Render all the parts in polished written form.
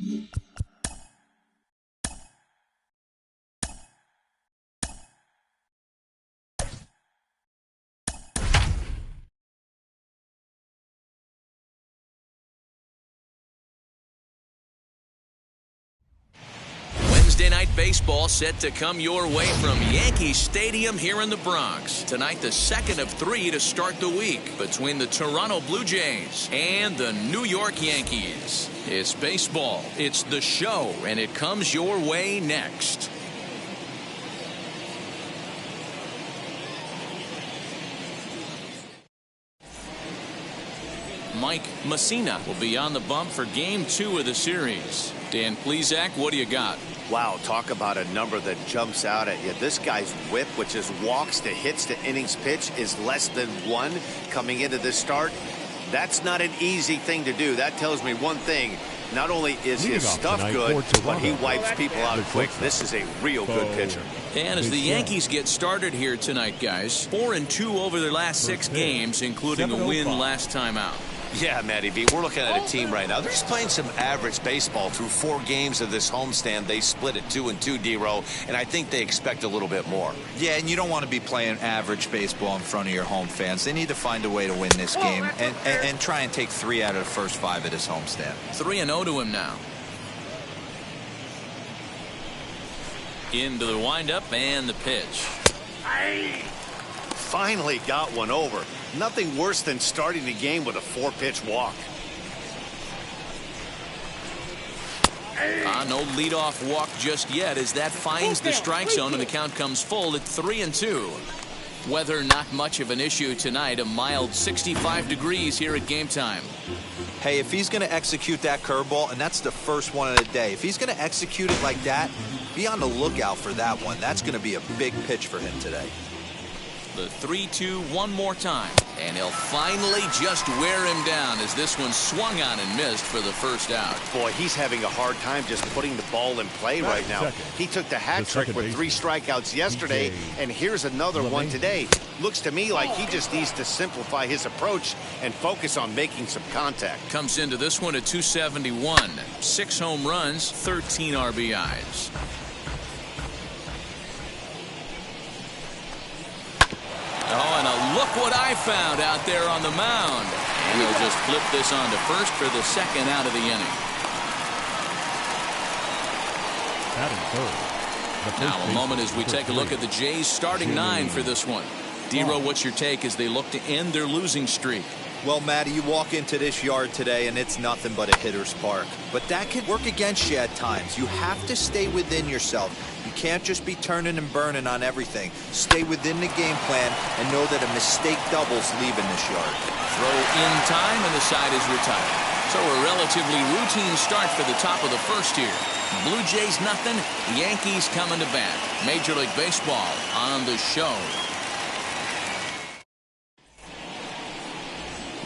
Wednesday Night Baseball set to come your way from Yankee Stadium here in the Bronx. Tonight, the second of 3 to start the week between the Toronto Blue Jays and the New York Yankees. It's baseball, it's the show, and it comes your way next. Mike Messina will be on the bump for Game 2 of the series. Dan Plesac, what do you got? Wow, talk about a number that jumps out at you. This guy's whip, which is walks to hits to innings pitch, is less than 1 coming into this start. That's not an easy thing to do. That tells me one thing. Not only is his stuff good, but he wipes people out quick. This is a real good pitcher. And as the Yankees get started here tonight, guys, 4-2 over their last 6 games, including a win last time out. Yeah, Matty V, we're looking at a team right now. They're just playing some average baseball through 4 games of this homestand. They split at 2-2, D-Row, and I think they expect a little bit more. Yeah, and you don't want to be playing average baseball in front of your home fans. They need to find a way to win this game and try and take 3 out of the first 5 of this homestand. 3-0 to him now. Into the windup and the pitch. Finally got one over. Nothing worse than starting the game with a 4-pitch walk. No leadoff walk just yet as that finds the strike zone and the count comes full at 3-2. Weather not much of an issue tonight. A mild 65 degrees here at game time. Hey, if he's going to execute that curveball, and that's the first one of the day, if he's going to execute it like that, be on the lookout for that one. That's going to be a big pitch for him today. The 3-2 one more time, and he'll finally just wear him down as this one swung on and missed for the first out. Boy, he's having a hard time just putting the ball in play right now. He took the hat trick with 3 strikeouts yesterday, and here's another one today. Looks to me like he just needs to simplify his approach and focus on making some contact. Comes into this one at 271. 6 home runs, 13 RBIs. Oh, and look what I found out there on the mound. And he'll just flip this on to first for the second out of the inning. Now a moment as we take a look at the Jays starting 9 for this one. D-Row, what's your take as they look to end their losing streak? Well, Matty, you walk into this yard today and it's nothing but a hitter's park. But that can work against you at times. You have to stay within yourself. You can't just be turning and burning on everything. Stay within the game plan and know that a mistake doubles leaving this yard. Throw in time and the side is retired. So a relatively routine start for the top of the first here. Blue Jays nothing, Yankees coming to bat. Major League Baseball on the show.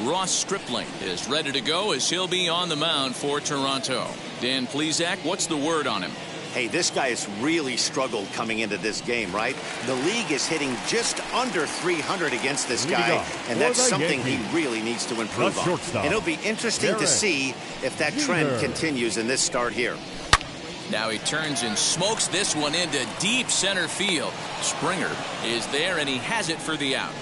Ross Stripling is ready to go as he'll be on the mound for Toronto. Dan Plesac, what's the word on him? Hey, this guy has really struggled coming into this game, right? The league is hitting just under 300 against this guy, and that's something he really needs to improve on. And it'll be interesting to see if that trend continues in this start here. Now he turns and smokes this one into deep center field. Springer is there, and he has it for the out.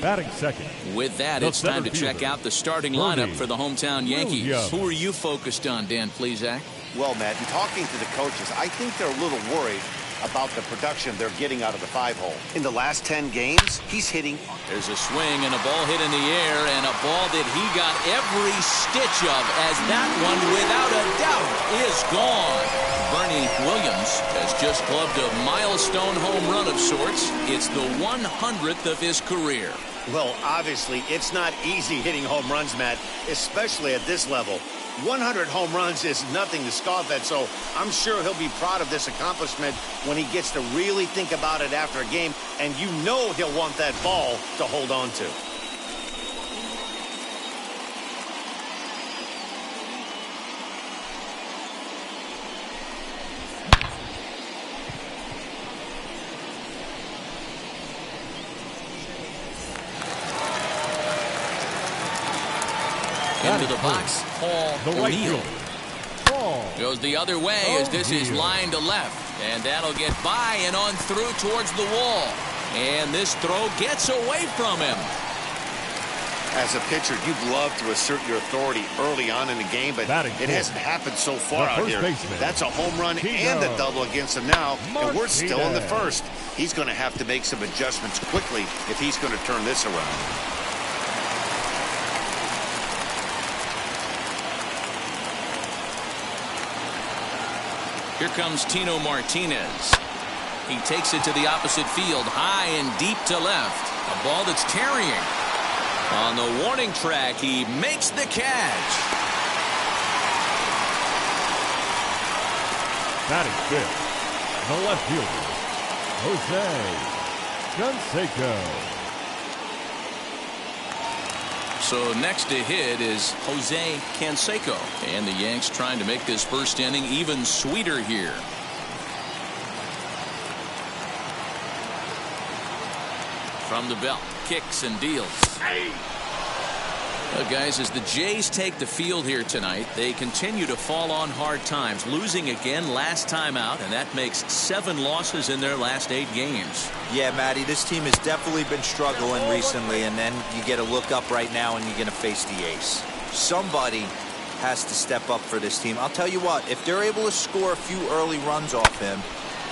Batting second. With that, it's time to check out the starting lineup for the hometown Yankees. Who are you focused on, Dan Plesac? Well, Matt, in talking to the coaches, I think they're a little worried about the production they're getting out of the 5-hole. In the last 10 games, he's hitting. There's a swing and a ball hit in the air, and a ball that he got every stitch of, as that one, without a doubt, is gone. Bernie Williams has just clubbed a milestone home run of sorts. It's the 100th of his career. Well, obviously, it's not easy hitting home runs, Matt, especially at this level. 100 home runs is nothing to scoff at, so I'm sure he'll be proud of this accomplishment when he gets to really think about it after a game, and you know he'll want that ball to hold on to. Into the box, Paul O'Neill. Goes the other way as this is lined to left. And that'll get by and on through towards the wall. And this throw gets away from him. As a pitcher, you'd love to assert your authority early on in the game, but it hasn't happened so far out here. That's a home run and a double against him now, and we're still in the first. He's going to have to make some adjustments quickly if he's going to turn this around. Here comes Tino Martinez. He takes it to the opposite field, high and deep to left. A ball that's carrying. On the warning track, he makes the catch. Batting fifth, the left fielder, Jose Canseco. So next to hit is Jose Canseco. And the Yanks trying to make this first inning even sweeter here. From the belt, kicks and deals. Well, guys, as the Jays take the field here tonight, they continue to fall on hard times, losing again last time out, and that makes 7 losses in their last 8 games. Yeah, Matty, this team has definitely been struggling recently, and then you get a look up right now and you're going to face the ace. Somebody has to step up for this team. I'll tell you what, if they're able to score a few early runs off him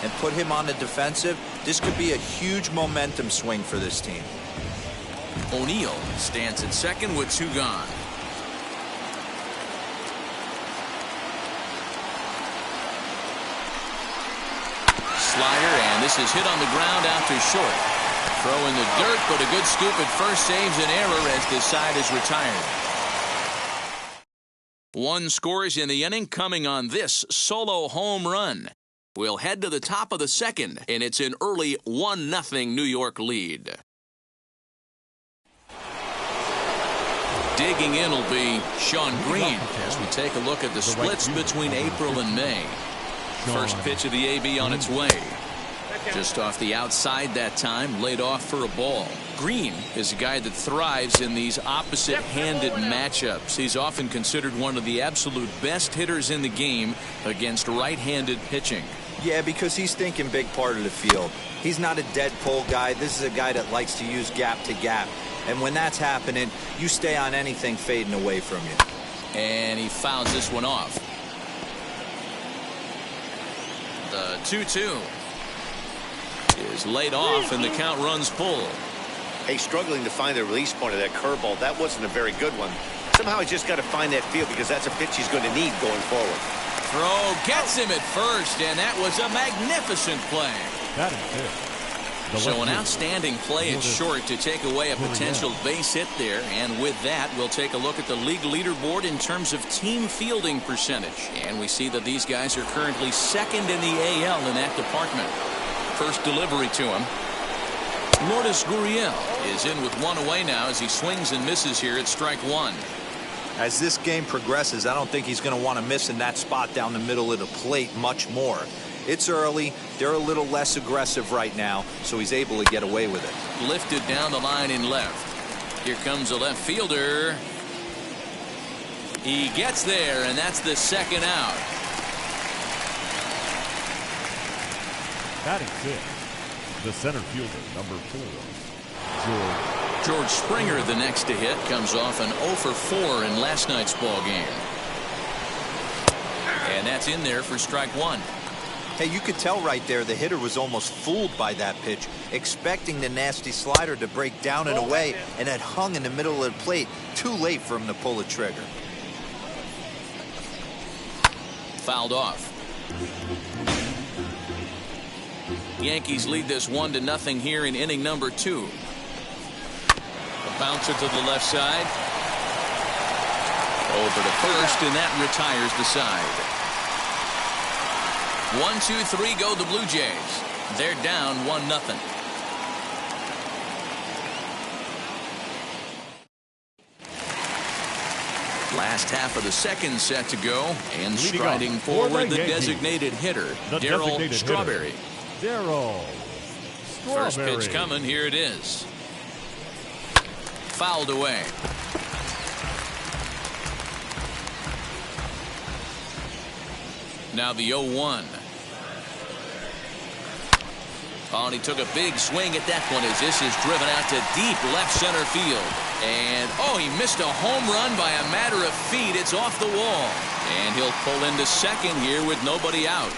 and put him on the defensive, this could be a huge momentum swing for this team. O'Neill stands at second with 2 gone. Slider, and this is hit on the ground out to short. Throw in the dirt, but a good scoop at first saves an error as this side is retired. 1 scores in the inning coming on this solo home run. We'll head to the top of the second, and it's an early 1-0 New York lead. Digging in will be Sean Green as we take a look at the splits between April and May. First pitch of the AB on its way. Just off the outside that time, laid off for a ball. Green is a guy that thrives in these opposite-handed matchups. He's often considered one of the absolute best hitters in the game against right-handed pitching. Yeah, because he's thinking big part of the field. He's not a dead pull guy. This is a guy that likes to use gap to gap. And when that's happening, you stay on anything fading away from you. And he fouls this one off. The 2-2 is laid off, and the count runs full. Hey, struggling to find the release point of that curveball. That wasn't a very good one. Somehow he's just got to find that field because that's a pitch he's going to need going forward. Throw gets him at first, and that was a magnificent play. That is it. So an outstanding play at short to take away a potential base hit there. And with that, we'll take a look at the league leaderboard in terms of team fielding percentage. And we see that these guys are currently second in the AL in that department. First delivery to him. Lourdes Gurriel is in with 1 away now as he swings and misses here at strike 1. As this game progresses, I don't think he's going to want to miss in that spot down the middle of the plate much more. It's early. They're a little less aggressive right now, so he's able to get away with it. Lifted down the line in left. Here comes a left fielder. He gets there, and that's the second out. Batting fifth, the center fielder, number 4, George Springer, the next to hit, comes off an 0 for 4 in last night's ball game. And that's in there for strike 1. Hey, you could tell right there the hitter was almost fooled by that pitch, expecting the nasty slider to break down and away, and had hung in the middle of the plate. Too late for him to pull a trigger. Fouled off. Yankees lead this 1-0 here in inning number 2. A bouncer to the left side. Over to first, and that retires the side. 1, 2, 3 go the Blue Jays. They're down 1-0. Last half of the second set to go, and striding forward the designated hitter, Darryl Strawberry. First pitch coming, here it is. Fouled away. Now the 0-1. Oh, and he took a big swing at that one as this is driven out to deep left center field. And, oh, he missed a home run by a matter of feet. It's off the wall. And he'll pull into second here with nobody out.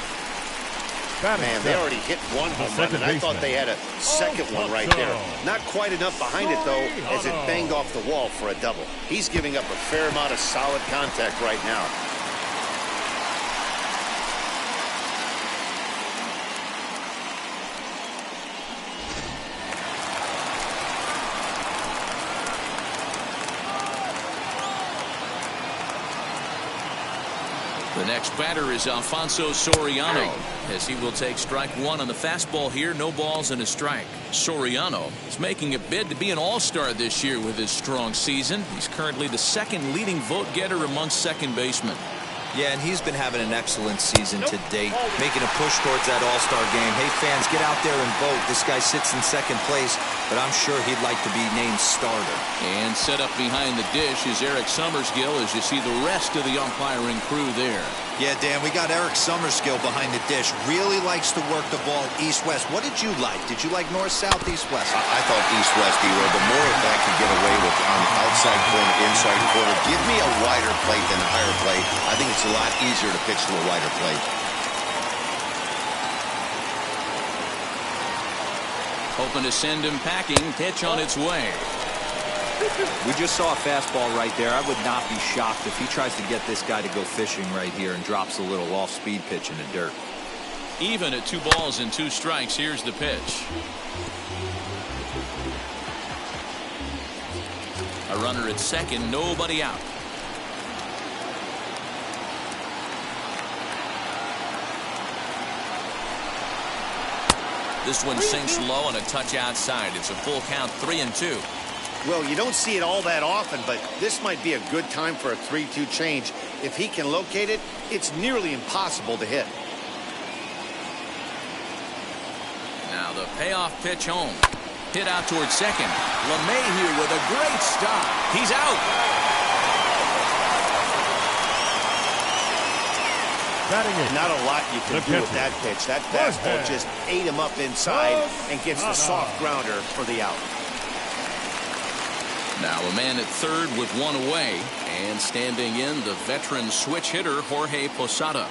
Man, they already hit one home run, and I thought they had a second one right there. Not quite enough behind it, though, as it banged off the wall for a double. He's giving up a fair amount of solid contact right now. The next batter is Alfonso Soriano, as he will take strike one on the fastball here. No balls and a strike. Soriano is making a bid to be an all-star this year with his strong season. He's currently the second leading vote getter among second basemen. Yeah, and he's been having an excellent season to date, making a push towards that all-star game. Hey, fans, get out there and vote. This guy sits in second place, but I'm sure he'd like to be named starter. And set up behind the dish is Eric Summerskill, as you see the rest of the umpiring crew there. Yeah, Dan, we got Eric Summerskill behind the dish. Really likes to work the ball east-west. What did you like? Did you like north-south, east-west? I thought east-west, D-Roll. The more of that could get away with on the outside corner, inside corner. Give me a wider plate than a higher plate. I think it's a lot easier to pitch to a wider plate. Hoping to send him packing. Pitch on its way. We just saw a fastball right there. I would not be shocked if he tries to get this guy to go fishing right here and drops a little off-speed pitch in the dirt. Even at 2 balls and 2 strikes, here's the pitch. A runner at second, nobody out. This one sinks low and a touch outside. It's a full count, 3-2. Well, you don't see it all that often, but this might be a good time for a 3-2 change. If he can locate it, it's nearly impossible to hit. Now the payoff pitch home. Hit out towards second. LeMahieu with a great stop. He's out. Not a lot you can do with that pitch. That fastball just ate him up inside and gets the soft grounder for the out. Now a man at third with 1 away, and standing in the veteran switch hitter Jorge Posada.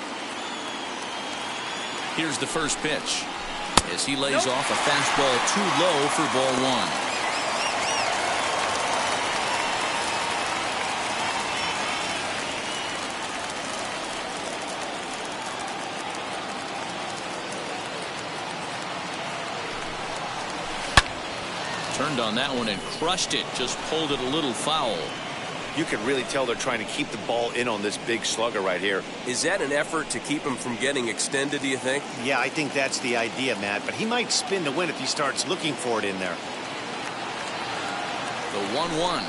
Here's the first pitch as he lays off a fastball too low for ball 1. Turned on that one and crushed it. Just pulled it a little foul. You can really tell they're trying to keep the ball in on this big slugger right here. Is that an effort to keep him from getting extended, do you think? Yeah, I think that's the idea, Matt. But he might spin to win if he starts looking for it in there. The 1-1.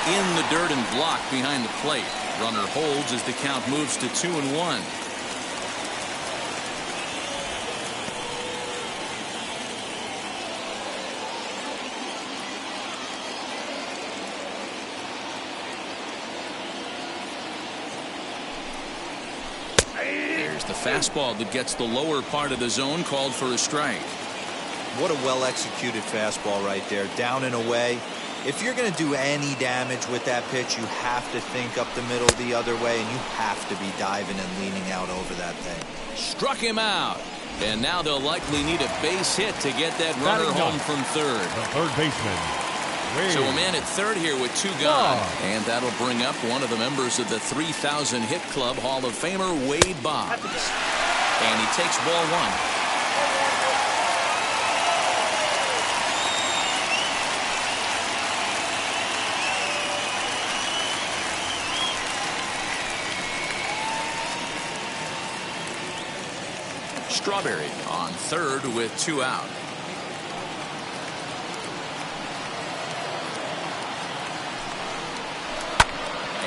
In the dirt and blocked behind the plate. Runner holds as the count moves to 2-1. The fastball that gets the lower part of the zone called for a strike. What a well-executed fastball right there, down and away. If you're going to do any damage with that pitch, you have to think up the middle the other way, and you have to be diving and leaning out over that thing. Struck him out, and now they'll likely need a base hit to get that runner home from third. The third baseman. So a man at third here with 2 gone, and that'll bring up one of the members of the 3,000 hit club, Hall of Famer Wade Boggs, and he takes ball 1. Strawberry on third with 2 out.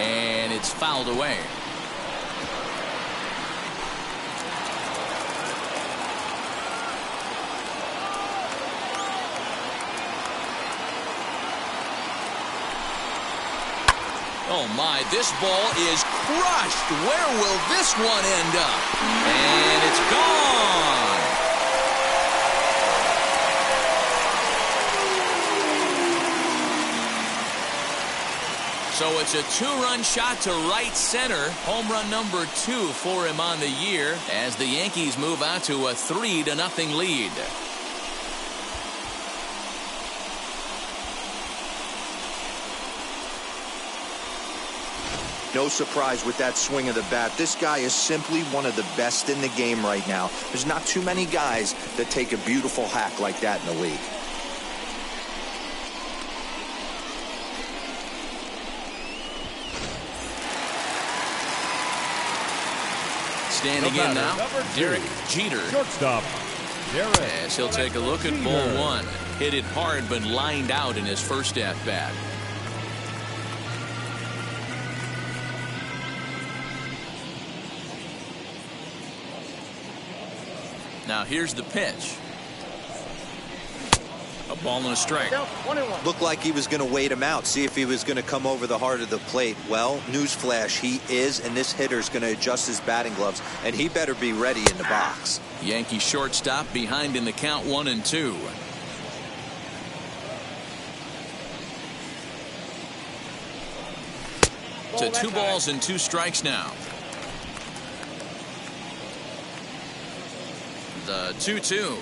And it's fouled away. Oh, my, this ball is crushed. Where will this one end up? And it's gone. So it's a two-run shot to right center. Home run number 2 for him on the year as the Yankees move out to a 3-0 lead. No surprise with that swing of the bat. This guy is simply one of the best in the game right now. There's not too many guys that take a beautiful hack like that in the league. Standing in now, Derek Jeter. Shortstop, Derek. As he'll take a look at ball 1. Hit it hard but lined out in his first at-bat. Now here's the pitch. A ball and a strike. Looked like he was going to wait him out, see if he was going to come over the heart of the plate. Well, newsflash, he is, and this hitter's going to adjust his batting gloves, and he better be ready in the box. Yankee shortstop behind in the count 1-2. To 2 balls and 2 strikes now. The 2-2.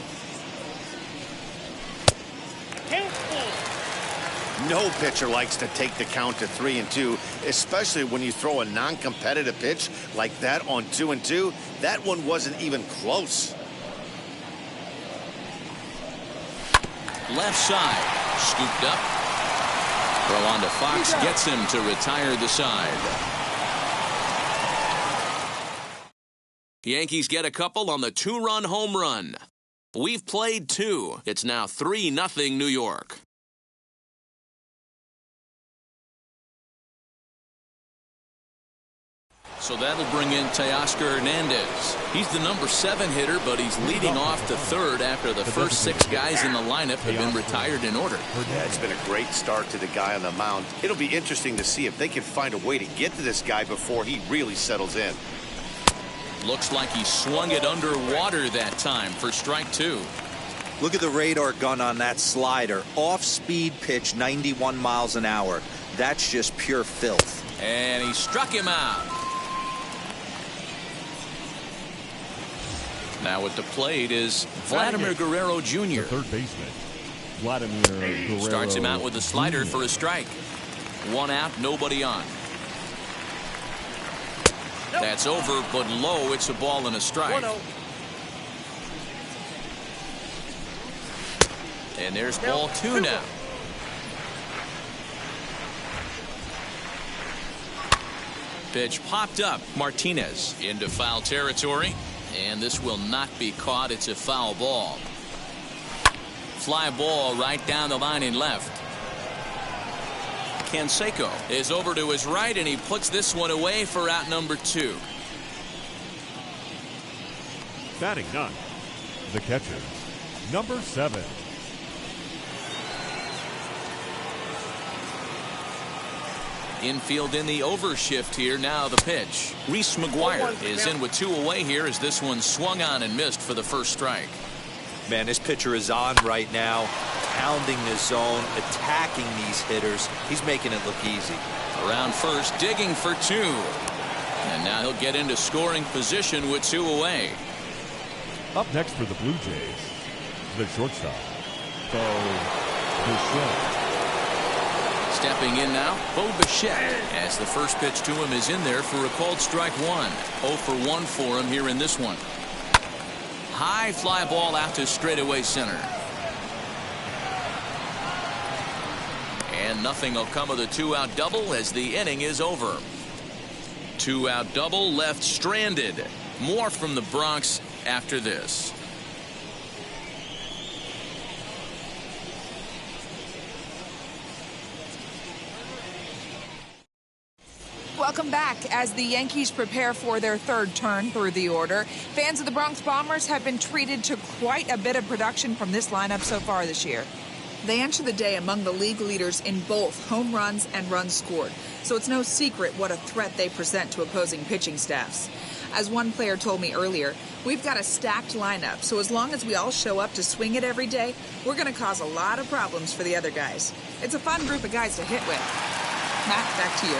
No pitcher likes to take the count to 3-2, especially when you throw a non-competitive pitch like that on 2-2. That one wasn't even close. Left side, scooped up. Throw on to Fox, gets him to retire the side. Yankees get a couple on the 2-run home run. We've played 2. It's now 3-0 New York. So that'll bring in Teoscar Hernandez. He's the number 7 hitter, but he's leading off the 3rd after the first 6 guys in the lineup have been retired in order. Yeah, it's been a great start to the guy on the mound. It'll be interesting to see if they can find a way to get to this guy before he really settles in. Looks like he swung it underwater that time for strike 2. Look at the radar gun on that slider. Off-speed pitch, 91 miles an hour. That's just pure filth. And he struck him out. Now at the plate is Vladimir Guerrero Jr. The third baseman, Vladimir Guerrero Starts him out with a slider Jr. for a strike. 1 out, nobody on. That's over, but low. It's a ball and a strike. And there's ball 2 now. Pitch popped up. Martinez into foul territory. And this will not be caught. It's a foul ball. Fly ball right down the line in left. Canseco is over to his right, and he puts this one away for out number 2. Batting 9, the catcher, number 7. Infield in the overshift here. Now the pitch. Rhys Maguire is in with 2 away here as this one swung on and missed for the first strike. Man, this pitcher is on right now, pounding the zone, attacking these hitters. He's making it look easy. Around first, digging for 2. And now he'll get into scoring position with 2 away. Up next for the Blue Jays, the shortstop, Bichette. Stepping in now, Bo Bichette, as the first pitch to him is in there for a called strike 1. 0 for 1 for him here in this one. High fly ball out to straightaway center. And nothing will come of the 2-out double as the inning is over. 2-out double left stranded. More from the Bronx after this. Welcome back. As the Yankees prepare for their 3rd turn through the order, fans of the Bronx Bombers have been treated to quite a bit of production from this lineup so far this year. They enter the day among the league leaders in both home runs and runs scored, so it's no secret what a threat they present to opposing pitching staffs. As one player told me earlier, we've got a stacked lineup, so as long as we all show up to swing it every day, we're going to cause a lot of problems for the other guys. It's a fun group of guys to hit with. Matt, back to you.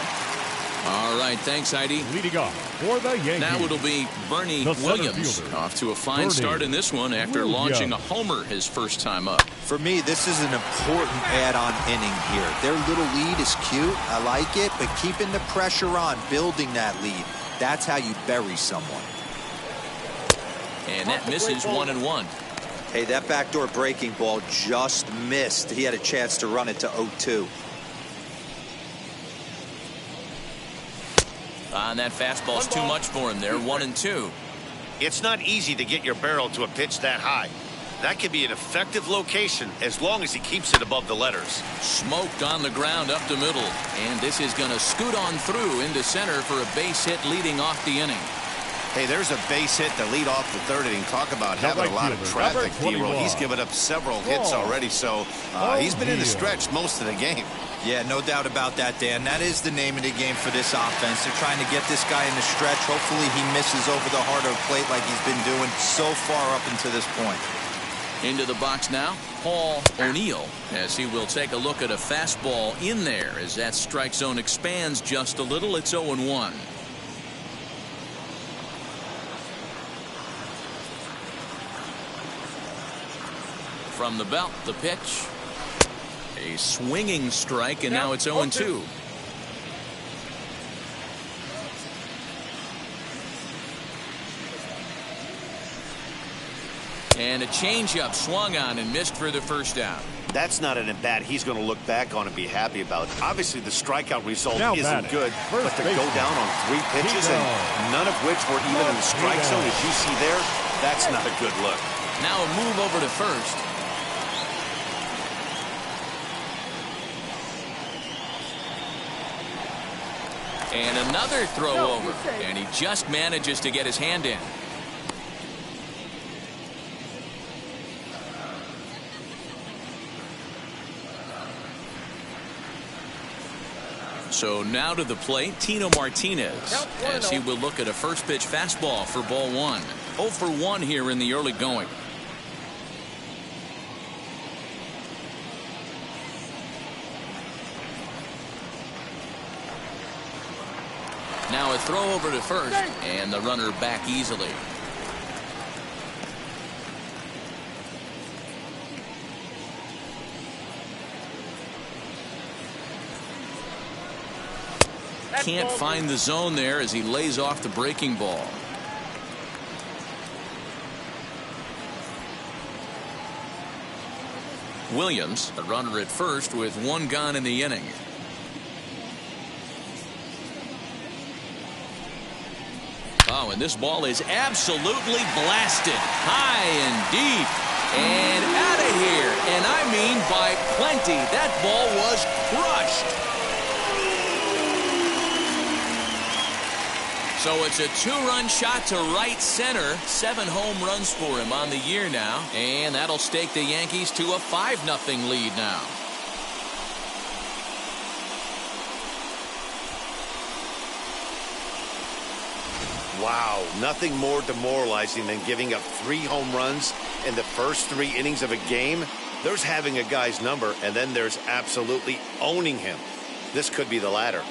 All right, thanks, Heidi. Leading off for the Yankees. Now it'll be Bernie The Williams center fielder, off to a fine Bernie start in this one after Williams. launching a homer his first time up. For me, this is an important add-on inning here. Their little lead is cute. I like it, but keeping the pressure on, building that lead, that's how you bury someone. And that misses 1-1. Hey, that backdoor breaking ball just missed. He had a chance to run it to 0-2. And that fastball's too much for him there. 1-2. It's not easy to get your barrel to a pitch that high. That could be an effective location as long as he keeps it above the letters. Smoked on the ground up the middle. And this is going to scoot on through into center for a base hit leading off the inning. Hey, there's a base hit to lead off the third inning. Talk about having a lot of traffic, D-Roll. He's given up several hits already, so he's been in the stretch most of the game. Yeah, no doubt about that, Dan. That is the name of the game for this offense. They're trying to get this guy in the stretch. Hopefully he misses over the heart of the plate like he's been doing so far up until this point. Into the box now, Paul O'Neill, as he will take a look at a fastball in there as that strike zone expands just a little. It's 0-1. From the belt, the pitch. A swinging strike, and now it's 0-2. And a changeup swung on and missed for the first out. That's not an at-bat he's going to look back on and be happy about. Obviously, the strikeout result Now isn't batting, good, but to go down on 3 pitches and none of which were even in the strike zone, as you see there, that's not a good look. Now a move over to first. And another throw over, and he just manages to get his hand in. So now to the plate, Tino Martinez, as he will look at a first pitch fastball for ball 1. 0 for 1 here in the early going. Now a throw over to first, and the runner back easily. Can't find the zone there as he lays off the breaking ball. Williams, the runner at first with 1 gone in the inning. Oh, and this ball is absolutely blasted high and deep and out of here. And I mean by plenty. That ball was crushed. So it's a 2-run shot to right center. 7 home runs for him on the year now. And that'll stake the Yankees to a 5-0 lead now. Wow, nothing more demoralizing than giving up 3 home runs in the first 3 innings of a game. There's having a guy's number, and then there's absolutely owning him. This could be the latter.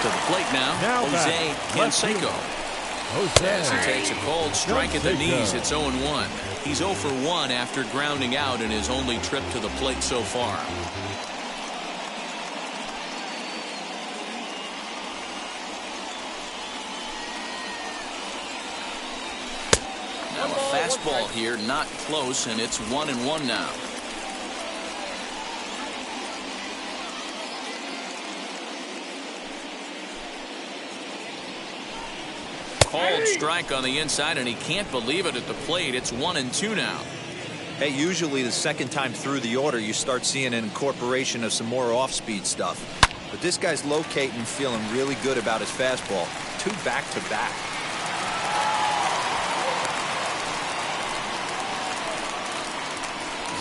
To the plate now Jose Canseco. As he takes a cold strike at the knees, it's 0-1. He's 0 for 1 after grounding out in his only trip to the plate so far. Now a fastball here, not close, and it's 1-1 now. Called strike on the inside, and he can't believe it at the plate. It's 1-2 now. Hey, usually the second time through the order, you start seeing an incorporation of some more off-speed stuff. But this guy's locating and feeling really good about his fastball. 2 back-to-back.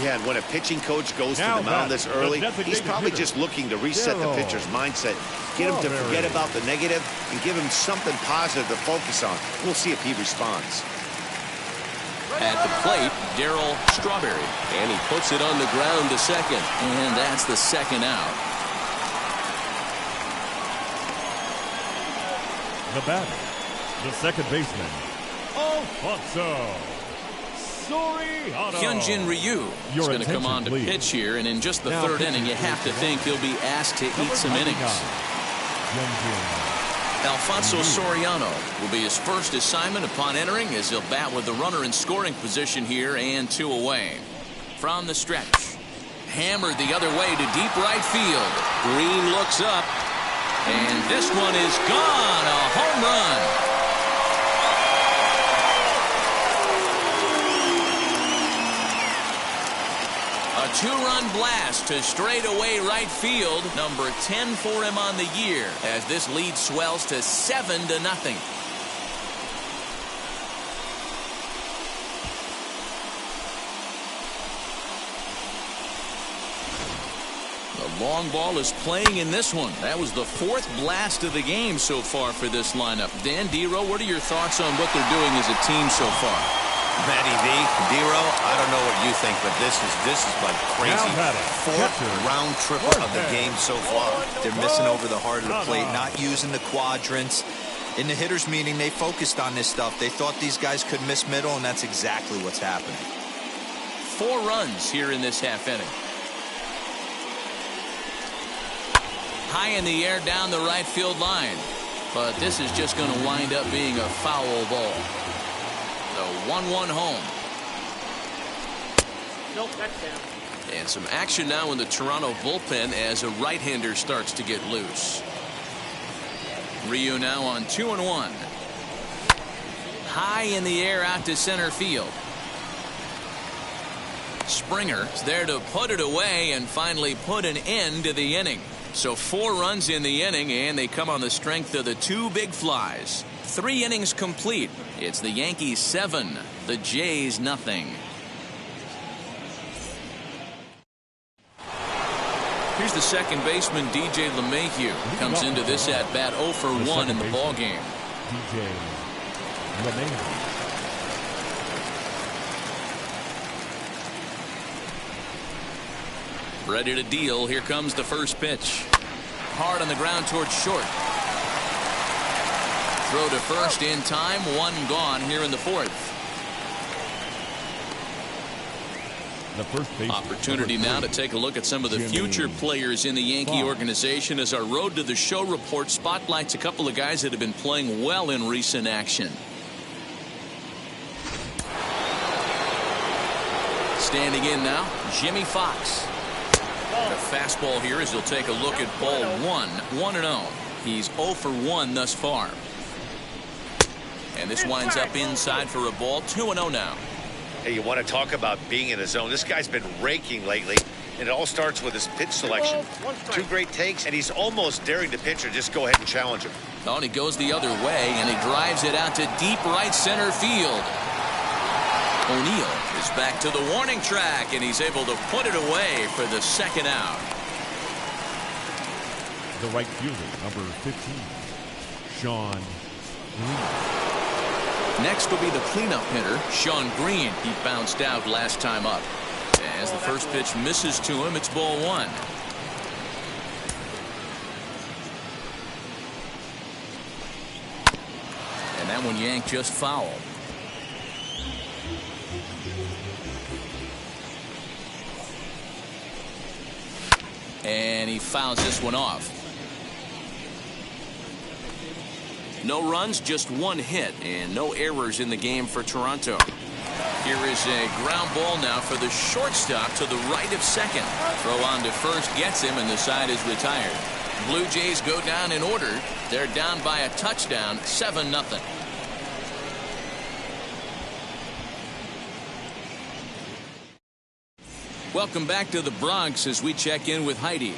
Yeah, and when a pitching coach goes to the mound this early, he's probably just looking to reset the pitcher's mindset, get him to forget about the negative, and give him something positive to focus on. We'll see if he responds. At the plate, Darryl Strawberry. And he puts it on the ground to second. And that's the second out. The batter, the second baseman, Alfonso Soriano. Hyunjin Ryu is going to come on to pitch here, and in just the third inning, you have to think he'll be asked to eat some innings. Alfonso Soriano will be his first assignment upon entering, as he'll bat with the runner in scoring position here and 2 away. From the stretch, hammered the other way to deep right field. Green looks up, and this one is gone. A home run. A 2-run blast to straightaway right field, number 10 for him on the year, as this lead swells to 7-0. The long ball is playing in this one. That was the 4th blast of the game so far for this lineup. Dan, D-Row, what are your thoughts on what they're doing as a team so far? Matty V, D-Row, I don't know what you think, but this is like crazy. 4th round trip of the game so far. They're missing over the heart of the plate, not using the quadrants. In the hitters meeting, they focused on this stuff. They thought these guys could miss middle, and that's exactly what's happening. 4 runs here in this half inning. High in the air down the right field line, but this is just going to wind up being a foul ball. The 1-1 home. Nope, that's down. And some action now in the Toronto bullpen as a right-hander starts to get loose. Ryu now on 2-1. High in the air out to center field. Springer is there to put it away and finally put an end to the inning. So 4 runs in the inning, and they come on the strength of the 2 big flies. 3 innings complete. It's the Yankees 7, the Jays nothing. Here's the second baseman, DJ LeMahieu. Comes into this at bat 0 for 1 in the ball game. DJ LeMahieu. Ready to deal. Here comes the first pitch. Hard on the ground towards short. Throw to first in time. 1 gone here in the 4th. The first base opportunity now to take a look at some of the future players in the Yankee organization, as our Road to the Show report spotlights a couple of guys that have been playing well in recent action. Standing in now, Jimmy Fox. The fastball here as he'll take a look at ball 1, 1-0. He's 0 for 1 thus far. And this winds up inside for a ball, 2-0 now. Hey, you want to talk about being in a zone? This guy's been raking lately, and it all starts with his pitch selection. 2 great takes, and he's almost daring the pitcher just go ahead and challenge him. Oh, and he goes the other way, and he drives it out to deep right center field. O'Neill is back to the warning track, and he's able to put it away for the second out. The right fielder, number 15, Sean Green. Next will be the cleanup hitter, Sean Green. He bounced out last time up. As the first pitch misses to him, it's ball 1. And that one yanked just foul. And he fouls this one off. No runs, just 1 hit, and no errors in the game for Toronto. Here is a ground ball now for the shortstop to the right of second. Throw on to first gets him, and the side is retired. Blue Jays go down in order. They're down by a touchdown, 7-0. Welcome back to the Bronx as we check in with Heidi.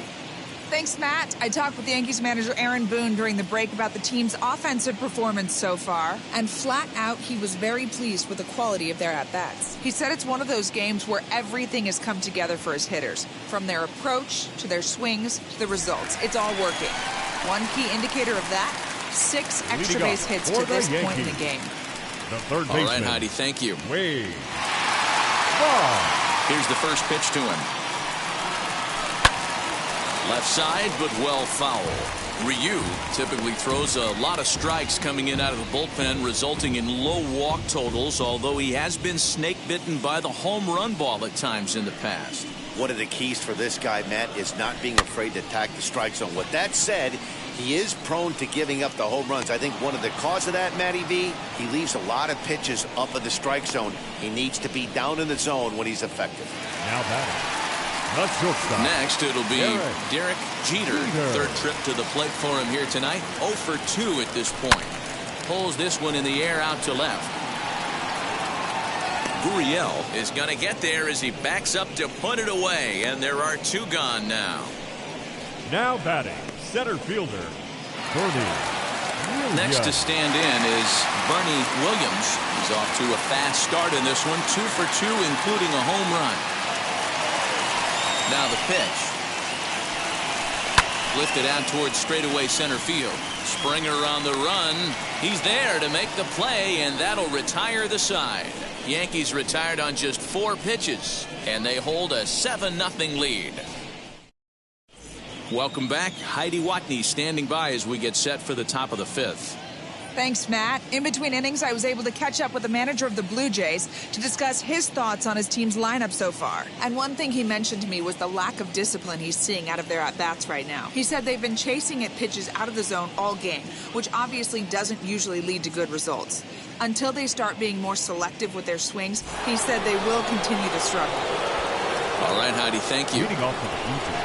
Thanks, Matt. I talked with the Yankees manager Aaron Boone during the break about the team's offensive performance so far, and flat out, he was very pleased with the quality of their at-bats. He said it's one of those games where everything has come together for his hitters, from their approach to their swings to the results. It's all working. One key indicator of that, 6 extra base hits to this point in the game. The third baseman. All right, Heidi, thank you. Wade. Here's the first pitch to him. Left side, but well foul. Ryu typically throws a lot of strikes coming in out of the bullpen, resulting in low walk totals, although he has been snake bitten by the home run ball at times in the past. One of the keys for this guy, Matt, is not being afraid to attack the strike zone. With that said, he is prone to giving up the home runs. I think one of the cause of that, Matty V, he leaves a lot of pitches up in the strike zone. He needs to be down in the zone when he's effective. Now batting. Next, it'll be Derek Jeter. Third trip to the plate for him here tonight. 0 for 2 at this point. Pulls this one in the air out to left. Gurriel is going to get there as he backs up to put it away, and there are 2 gone now. Now batting, center fielder, Bernie. Next to stand in is Bernie Williams. He's off to a fast start in this one. 2 for 2, including a home run. Now the pitch. Lifted out towards straightaway center field. Springer on the run. He's there to make the play, and that'll retire the side. Yankees retired on just 4 pitches, and they hold a 7-0 lead. Welcome back. Heidi Watney standing by as we get set for the top of the 5th. Thanks, Matt. In between innings, I was able to catch up with the manager of the Blue Jays to discuss his thoughts on his team's lineup so far. And one thing he mentioned to me was the lack of discipline he's seeing out of their at-bats right now. He said they've been chasing at pitches out of the zone all game, which obviously doesn't usually lead to good results. Until they start being more selective with their swings, he said they will continue to struggle. All right, Heidi, thank you. Leading off for the Blue Jays.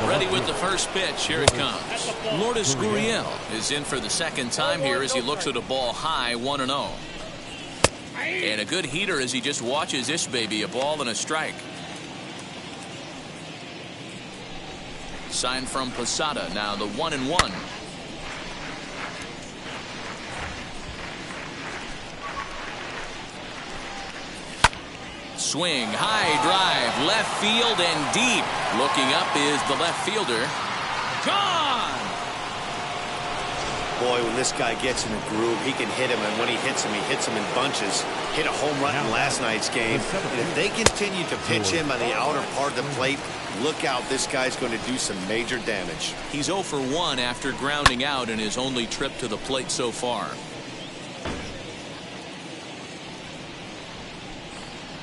Ready with the first pitch. Here it comes. Lourdes Gurriel is in for the second time here as he looks at a ball high, 1-0. And a good heater as he just watches this baby, a ball and a strike. Sign from Posada, now the 1-1. Swing, high drive, left field and deep. Looking up is the left fielder. Gone! Boy, when this guy gets in a groove, he can hit him, and when he hits him in bunches. Hit a home run in last night's game. And if they continue to pitch him on the outer part of the plate, look out, this guy's going to do some major damage. He's 0 for 1 after grounding out in his only trip to the plate so far.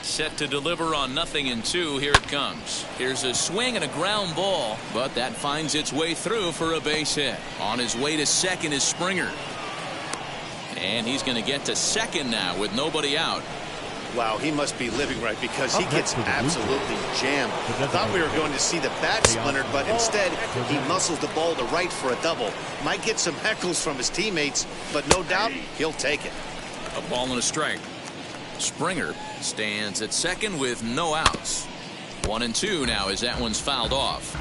Set to deliver on 0-2. Here it comes. Here's a swing and a ground ball, but that finds its way through for a base hit. On his way to second is Springer. And he's going to get to second now with nobody out. Wow, he must be living right because he gets absolutely jammed. Thought we were going to see the bat splintered, but instead he muscles the ball to right for a double. Might get some heckles from his teammates, but no doubt he'll take it. A ball and a strike. Springer stands at second with no outs. 1-2 now as that one's fouled off.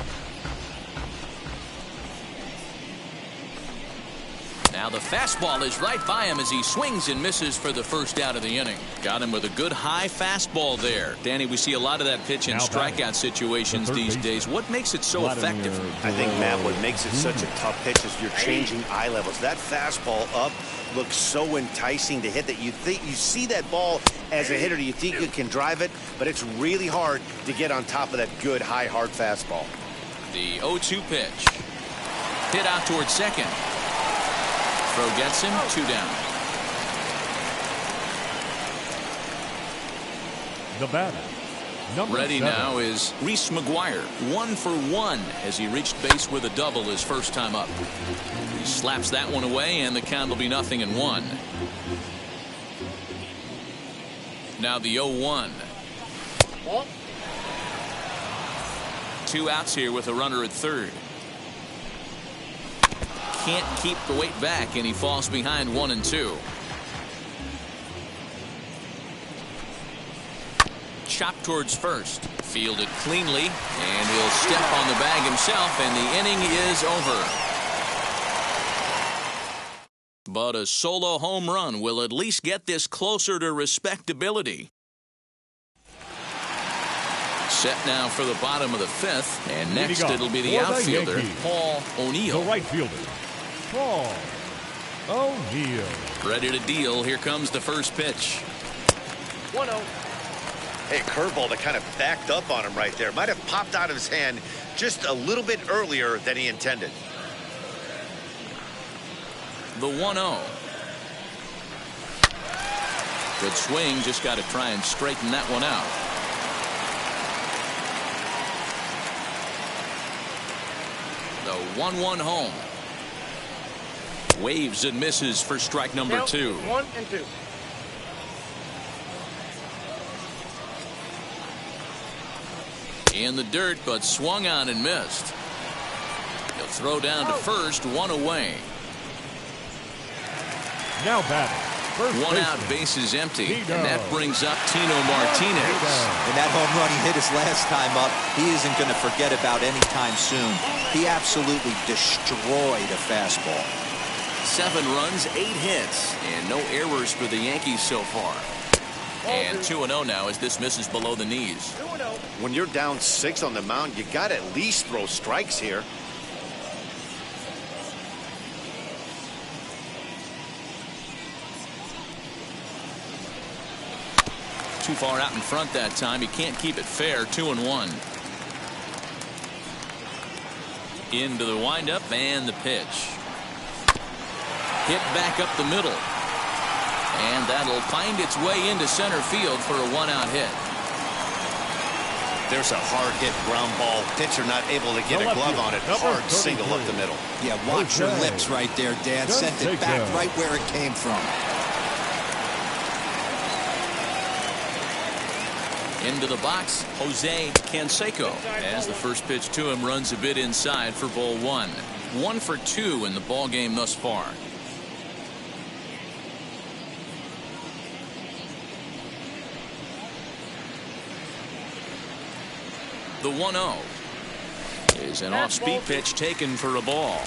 Now the fastball is right by him as he swings and misses for the first out of the inning. Got him with a good high fastball there. Danny, we see a lot of that pitch in strikeout situations these days. What makes it so effective? I think, Matt, what makes it such a tough pitch is you're changing eye levels. That fastball up looks so enticing to hit that you think you see that ball as a hitter, you think you can drive it, but it's really hard to get on top of that good high hard fastball. The 0-2 pitch. Hit out towards second. Throw gets him, 2 down. The batter. Ready 7. now is Rhys Maguire, 1 for 1 as he reached base with a double his first time up. He slaps that one away, and the count will be 0-1. Now the 0-1. 2 outs here with a runner at third. Can't keep the weight back, and he falls behind 1-2. chopped towards first. Fielded cleanly, and he'll step on the bag himself, and the inning is over. But a solo home run will at least get this closer to respectability. Set now for the bottom of the fifth, and next it'll be the outfielder, Paul O'Neill. The right fielder, Paul O'Neill. Ready to deal. Here comes the first pitch. 1-0. Hey, curveball that kind of backed up on him right there. Might have popped out of his hand just a little bit earlier than he intended. The 1-0. Good swing. Just got to try and straighten that one out. The 1-1 home. Waves and misses for strike number 2. 1 and 2. In the dirt, but swung on and missed. He'll throw down to first, one away. Now batting. One out, bases empty, and that brings up Tino Martinez. And that home run he hit his last time up, he isn't going to forget about anytime soon. He absolutely destroyed a fastball. 7 runs, 8 hits, and no errors for the Yankees so far. And 2-0 now as this misses below the knees. When you're down 6 on the mound, you got to at least throw strikes here. Too far out in front that time. He can't keep it fair. 2-1. Into the windup and the pitch. Hit back up the middle. And that'll find its way into center field for a 1-out hit. There's a hard hit ground ball. Pitcher not able to get a glove on it. Hard single up the middle. Yeah, watch your lips right there, Dan. Sent it back right where it came from. Into the box, Jose Canseco, as the first pitch to him runs a bit inside for ball 1. 1 for 2 in the ball game thus far. The 1-0 is an off-speed pitch taken for a ball.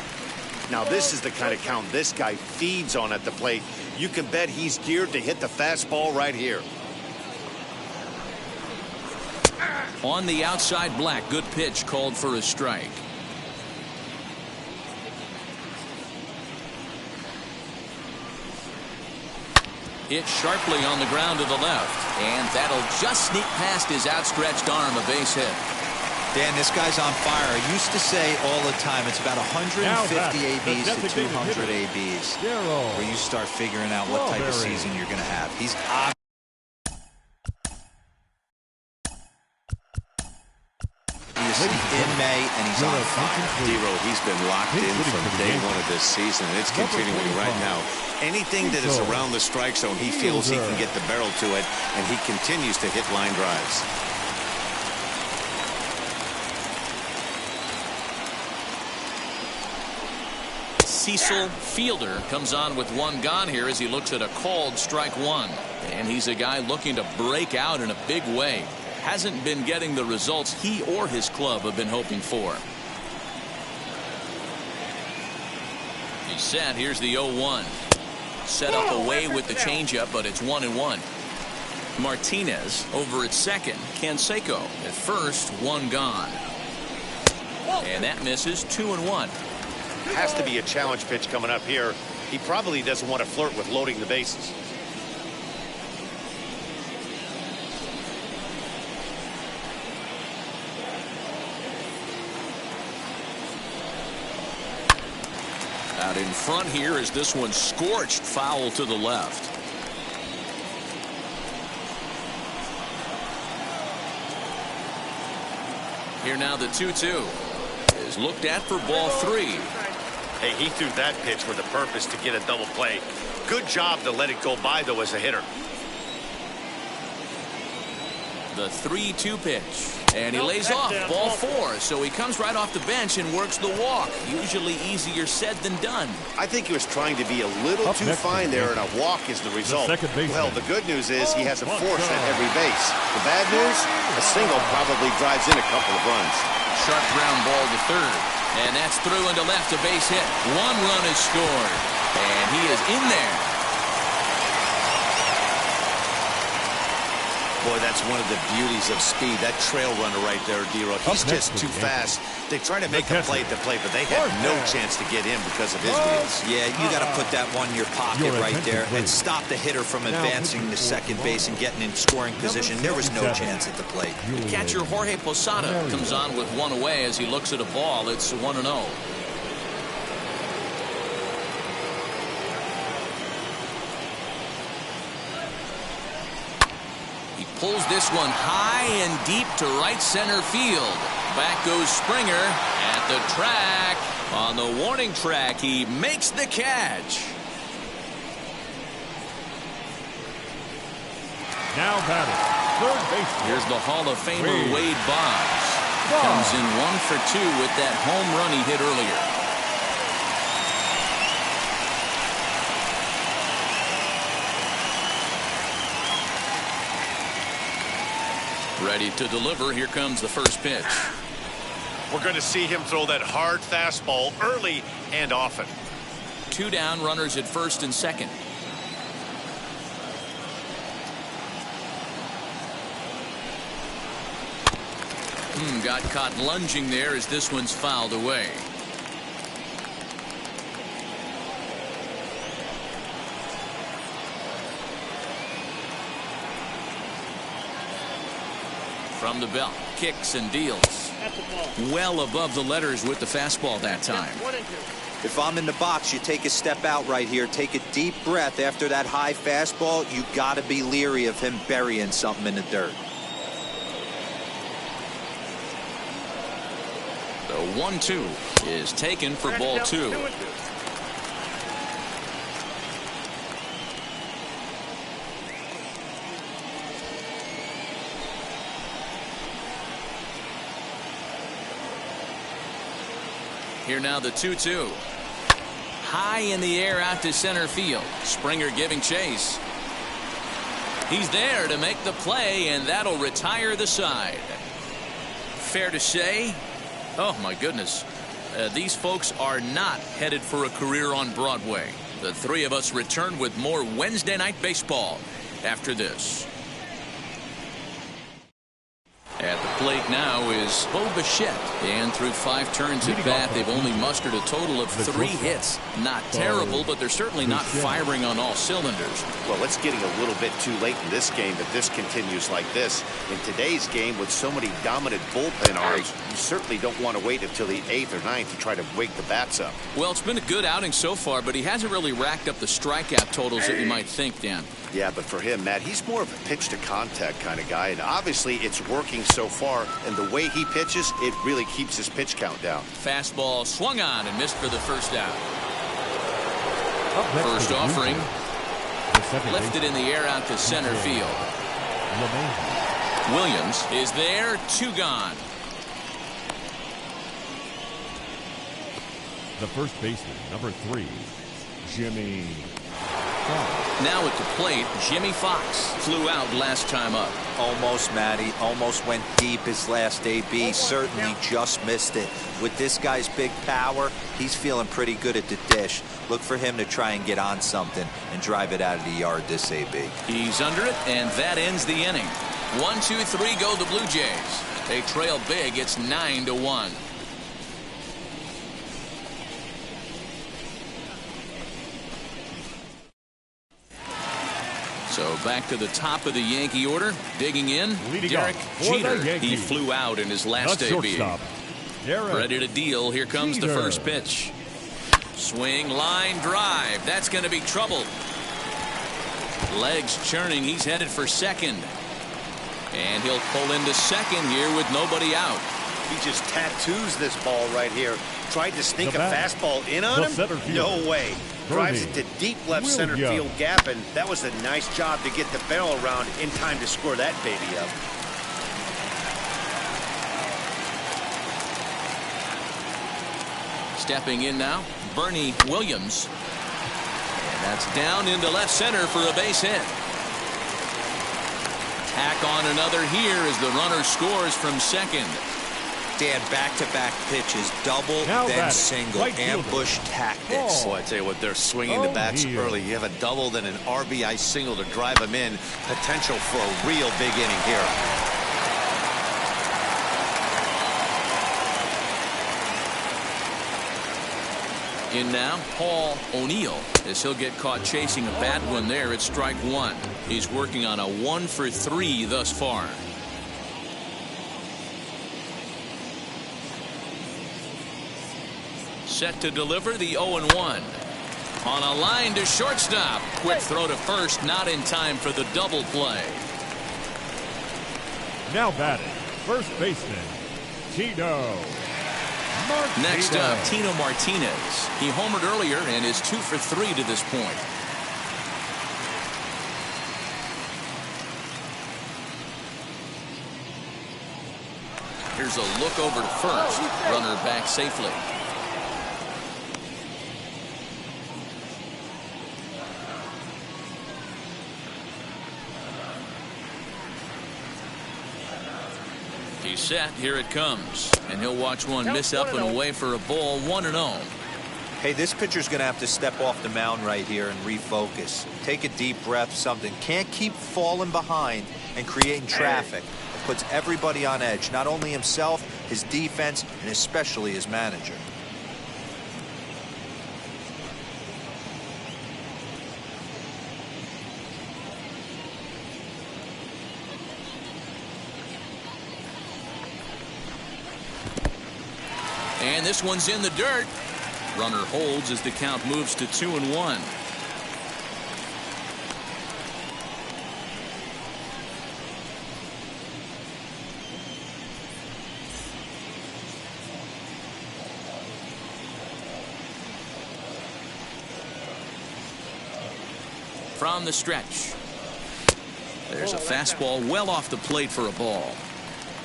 Now this is the kind of count this guy feeds on at the plate. You can bet he's geared to hit the fastball right here. On the outside, Black. Good pitch called for a strike. Hit sharply on the ground to the left, and that'll just sneak past his outstretched arm, a base hit. Dan, this guy's on fire. I used to say all the time it's about 150 ABs to 200 ABs where you start figuring out what type of season you're going to have. He's in May, and he's on fire. D-Row, he's been locked in from day 1 of this season, and it's continuing right now. Anything that is around the strike zone, he feels he can get the barrel to it, and he continues to hit line drives. Cecil Fielder comes on with 1 gone here as he looks at a called strike 1. And he's a guy looking to break out in a big way. Hasn't been getting the results he or his club have been hoping for. He's set. Here's the 0-1. Set up away with the changeup, but it's 1-1. Martinez over at second. Canseco at first. 1 gone. And that misses. 2-1. Has to be a challenge pitch coming up here. He probably doesn't want to flirt with loading the bases. Out in front here is this one scorched foul to the left. Here now the 2-2 is looked at for ball 3. Hey, he threw that pitch with a purpose to get a double play. Good job to let it go by, though, as a hitter. The 3-2 pitch. And he lays off, ball 4. So he comes right off the bench and works the walk. Usually easier said than done. I think he was trying to be a little too fine there, and a walk is the result. Well, the good news is he has a force at every base. The bad news, a single probably drives in a couple of runs. Sharp ground ball to third. And that's through into left, a base hit. 1 run is scored. And he is in there. Boy, that's one of the beauties of speed. That trail runner right there, D-Rock. He's just too fast. They try to make a play at the plate, but they had no chance to get in because of his wheels. Yeah, you got to put that one in your pocket right there and stop the hitter from advancing to second base and getting in scoring position. There was no chance at the plate. Catcher Jorge Posada comes on with 1 away as he looks at a ball. It's 1-0. Pulls this one high and deep to right center field. Back goes Springer at the track. On the warning track, he makes the catch. Now batting, third base. Here's the Hall of Famer Wade Boggs. Comes in 1 for 2 with that home run he hit earlier. Ready to deliver. Here comes the first pitch. We're going to see him throw that hard fastball early and often. 2 down, runners at first and second. Got caught lunging there as this one's fouled away. From the belt, kicks and deals. Well above the letters with the fastball that time. If I'm in the box, you take a step out right here. Take a deep breath after that high fastball. You got to be leery of him burying something in the dirt. The 1-2 is taken for ball 2. Here now the 2-2. High in the air out to center field. Springer giving chase. He's there to make the play, and that'll retire the side. Fair to say, oh my goodness, these folks are not headed for a career on Broadway. The 3 of us return with more Wednesday Night Baseball after this. At the plate now is Bo Bichette, and through 5 turns at bat, they've only mustered a total of 3 hits. Not terrible, but they're certainly not firing on all cylinders. Well, it's getting a little bit too late in this game if this continues like this. In today's game, with so many dominant bullpen arms, you certainly don't want to wait until the 8th or 9th to try to wake the bats up. Well, it's been a good outing so far, but he hasn't really racked up the strikeout totals that you might think, Dan. Yeah, but for him, Matt, he's more of a pitch-to-contact kind of guy, and obviously it's working so far, and the way he pitches, it really keeps his pitch count down. Fastball swung on and missed for the first out. First offering, lifted in the air out to center field. Williams is there, 2 gone. The first baseman, number 3, Jimmy. Now at the plate, Jimmy Fox flew out last time up. Almost, Matty. Almost went deep his last AB. Certainly just missed it. With this guy's big power, he's feeling pretty good at the dish. Look for him to try and get on something and drive it out of the yard this AB. He's under it, and that ends the inning. 1-2-3 go the Blue Jays. They trail big. It's 9-1. So back to the top of the Yankee order. Digging in, Derek Jeter. He flew out in his last AB. Ready to deal. Here comes the first pitch. Swing, line, drive. That's going to be trouble. Legs churning. He's headed for second. And he'll pull into second here with nobody out. He just tattoos this ball right here. Tried to sneak a fastball in on him? No way. Drives it to deep left center field gap, and that was a nice job to get the barrel around in time to score that baby up. Stepping in now, Bernie Williams. And that's down into left center for a base hit. Tack on another here as the runner scores from second. Dan, back-to-back pitches, double, Now then batting, single, right fielder. ambush tactics. Oh, I tell you what, they're swinging the bats early. You have a double, then an RBI single to drive them in. Potential for a real big inning here. In now, Paul O'Neill, as he'll get caught chasing a bad one there at strike one. He's working on a 1 for 3 thus far. Set to deliver the 0-1. On a line to shortstop. Quick throw to first, not in time for the double play. Now batting, first baseman, Tino Martinez. Next up, Tino Martinez. He homered earlier and is 2 for 3 to this point. Here's a look over to first. Runner back safely. He's set. Here it comes. And he'll watch one miss up and away for a ball. 1-0. Hey, this pitcher's going to have to step off the mound right here and refocus. Take a deep breath, something. Can't keep falling behind and creating traffic. It puts everybody on edge, not only himself, his defense, and especially his manager. And this one's in the dirt. Runner holds as the count moves to 2-1. From the stretch. There's a fastball well off the plate for a ball.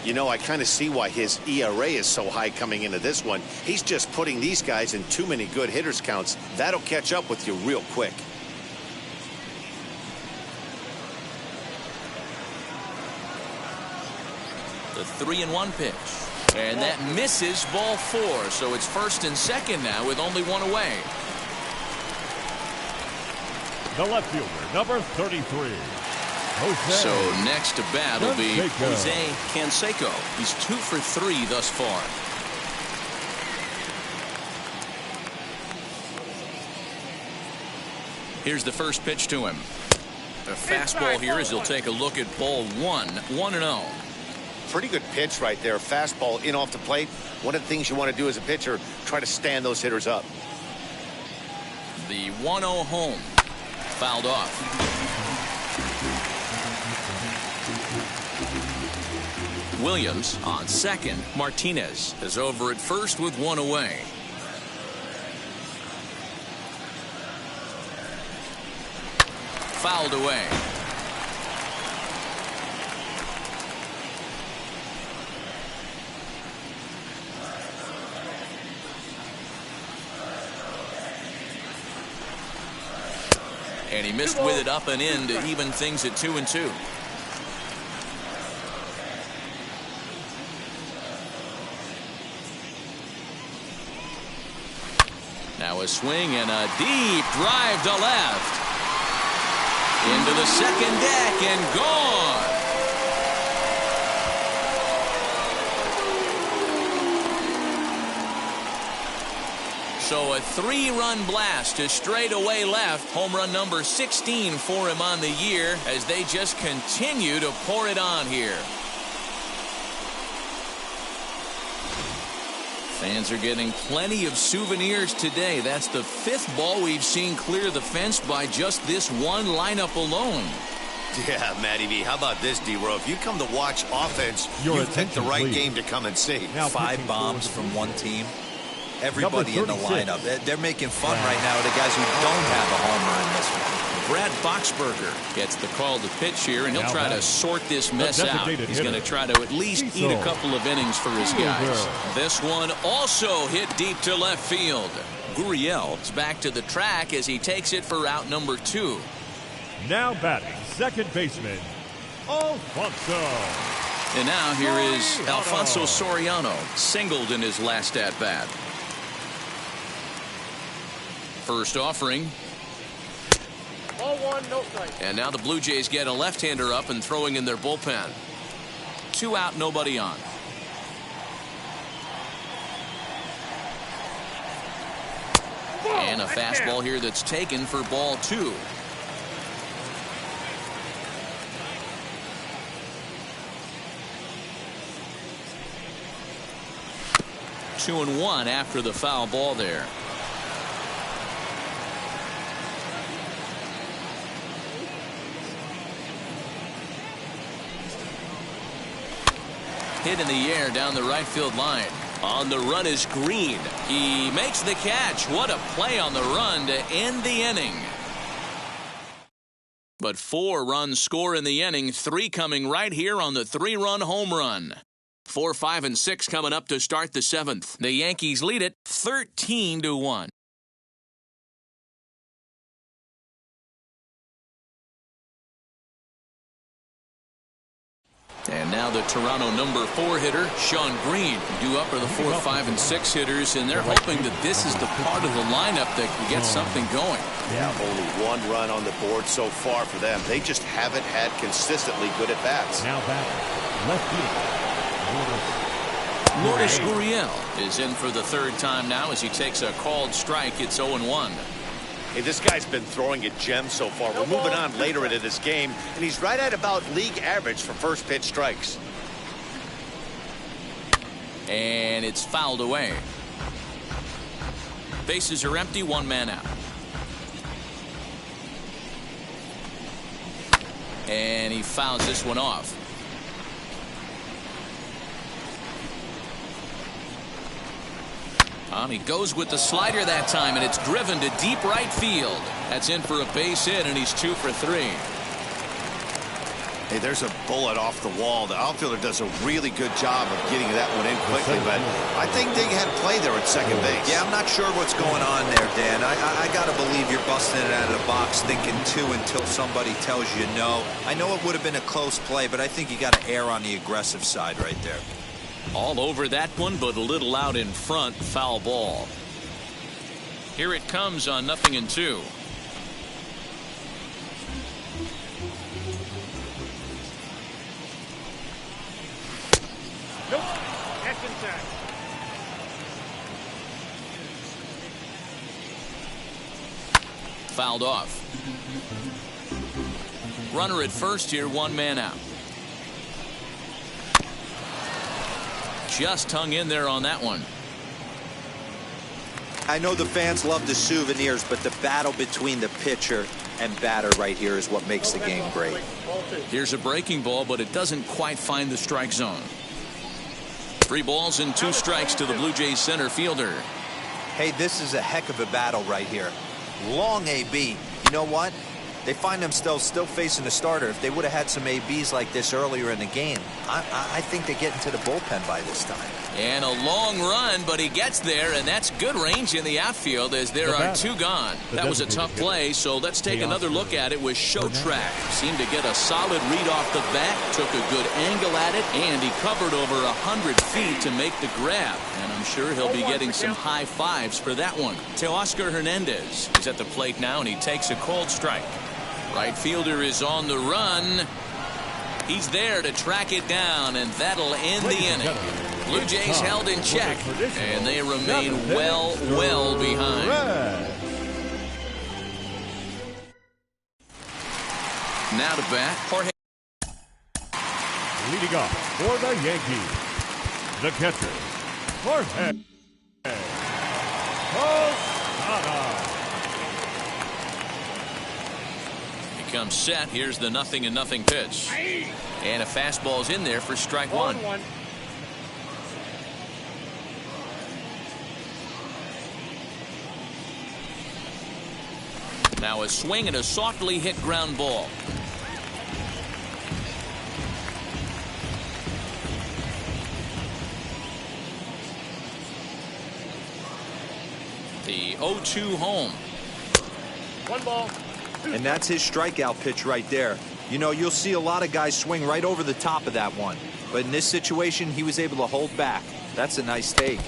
You know, I kind of see why his ERA is so high coming into this one. He's just putting these guys in too many good hitters counts. That'll catch up with you real quick. The 3-1 pitch. And that misses, ball 4. So it's first and second now with only one away. The left fielder, number 33. Jose. So next to bat will be Canseco. Jose Canseco. He's 2 for 3 thus far. Here's the first pitch to him. A fastball here as he'll take a look at ball 1. 1-0. Pretty good pitch right there. Fastball in off the plate. One of the things you want to do as a pitcher, try to stand those hitters up. The 1-0 home. Fouled off. Williams on second. Martinez is over at first with one away. Fouled away. And he missed with it up and in to even things at 2-2. Now a swing and a deep drive to left. Into the second deck and gone. So a 3-run blast to straightaway left. Home run number 16 for him on the year as they just continue to pour it on here. Fans are getting plenty of souvenirs today. That's the 5th ball we've seen clear the fence by just this one lineup alone. Yeah, Matty V. How about this, D-Row? If you come to watch offense, you picked the right game to come and see. Now 5 bombs from one team. everybody in the lineup. They're making fun right now of the guys who don't have a homer in this one. Brad Boxberger gets the call to pitch here, and he'll try to sort this mess out. He's going to try to at least eat a couple of innings for his guys. This one also hit deep to left field. Gurriel is back to the track as he takes it for out number 2. Now batting, second baseman, Alfonso. And now here is Alfonso Soriano, singled in his last at-bat. First offering. Ball 1, no strike. And now the Blue Jays get a left-hander up and throwing in their bullpen. 2 out, nobody on. And a fastball here that's taken for ball 2. Two and 1 after the foul ball there. Hit in the air down the right field line. On the run is Green. He makes the catch. What a play on the run to end the inning. But 4 runs score in the inning, 3 coming right here on the 3-run home run. 4, 5, and 6 coming up to start the 7th. The Yankees lead it 13-1. And now the Toronto number 4 hitter, Sean Green. Due up are the 4, 5, and 6 hitters, and they're hoping that this is the part of the lineup that can get something going. Yeah, only 1 run on the board so far for them. They just haven't had consistently good at-bats. Now batting, left field, Lourdes Gurriel is in for the 3rd time now as he takes a called strike. It's 0-1. Hey, this guy's been throwing a gem so far. We're moving on later into this game, and he's right at about league average for first pitch strikes. And it's fouled away. Bases are empty, 1 man out. And he fouls this one off. He goes with the slider that time, and it's driven to deep right field. That's in for a base hit, and he's 2 for 3. Hey, there's a bullet off the wall. The outfielder does a really good job of getting that one in quickly, but I think they had play there at second base. Yeah, I'm not sure what's going on there, Dan. I got to believe you're busting it out of the box thinking 2 until somebody tells you no. I know it would have been a close play, but I think you got to err on the aggressive side right there. All over that one, but a little out in front. Foul ball. Here it comes on 0-2. Nope. That's inside. Fouled off. Runner at first here, 1 man out. Just hung in there on that one. I know the fans love the souvenirs, but the battle between the pitcher and batter right here is what makes the game great. Here's a breaking ball, but it doesn't quite find the strike zone. 3 balls and 2 strikes to the Blue Jays center fielder. Hey, this is a heck of a battle right here. Long AB. You know what? They find themselves still facing the starter. If they would have had some ABs like this earlier in the game, I think they get into the bullpen by this time. And a long run, but he gets there, and that's good range in the outfield as there are 2 gone. That was a tough play, so let's take another look at it with Showtrack. Seemed to get a solid read off the bat, took a good angle at it, and he covered over 100 feet to make the grab. And I'm sure he'll be getting some high fives for that one. Teoscar Hernandez is at the plate now, and he takes a called strike. Right fielder is on the run. He's there to track it down, and that'll end the inning. Blue Jays held in check, and they remain well behind. Now to bat, Jorge. leading off for the Yankees, the catcher, Jorge Posada. He comes set. Here's the 0-0 pitch. And a fastball's in there for strike 1. Now a swing and a softly hit ground ball. The 0-2 home. 1 ball. And that's his strikeout pitch right there. You know, you'll see a lot of guys swing right over the top of that one. But in this situation, he was able to hold back. That's a nice take.